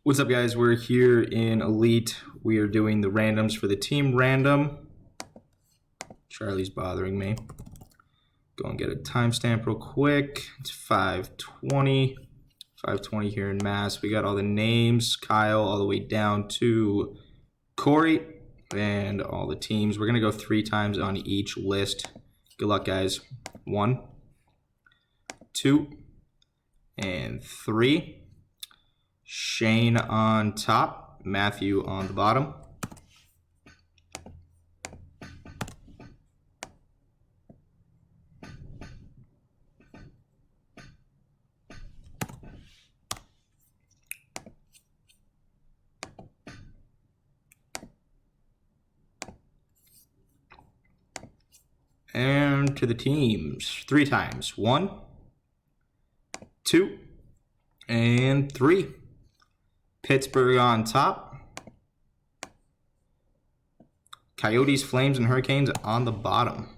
What's up, guys? We're here in Elite. We are doing the randoms for the team random. Charlie's bothering me. Go and get a timestamp real quick. It's 5:20. 5:20 here in Mass. We got all the names. Kyle all the way down to Corey and all the teams. We're going to go 3 times on each list. Good luck, guys. 1, 2, and 3. Shane on top, Matthew on the bottom. And to the teams, 3 times. 1, 2, and 3. Pittsburgh on top. Coyotes, Flames, and Hurricanes on the bottom.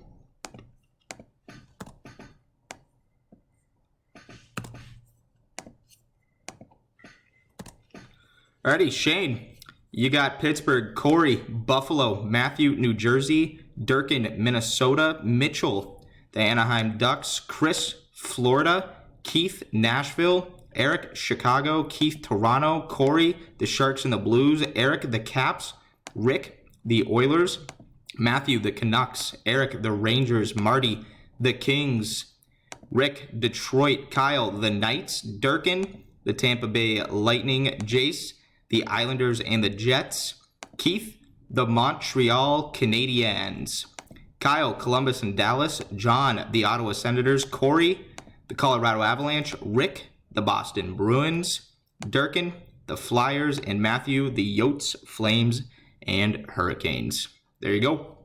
Alrighty, Shane, you got Pittsburgh, Corey, Buffalo, Matthew, New Jersey, Durkin, Minnesota, Mitchell, the Anaheim Ducks, Chris, Florida, Keith, Nashville, Eric, Chicago, Keith, Toronto, Corey, the Sharks and the Blues, Eric, the Caps, Rick, the Oilers, Matthew, the Canucks, Eric, the Rangers, Marty, the Kings, Rick, Detroit, Kyle, the Knights, Durkin, the Tampa Bay Lightning, Jace, the Islanders and the Jets, Keith, the Montreal Canadiens, Kyle, Columbus and Dallas, John, the Ottawa Senators, Corey, the Colorado Avalanche, Rick, the Boston Bruins, Durkin, the Flyers, and Matthew, the Yotes, Flames, and Hurricanes. There you go.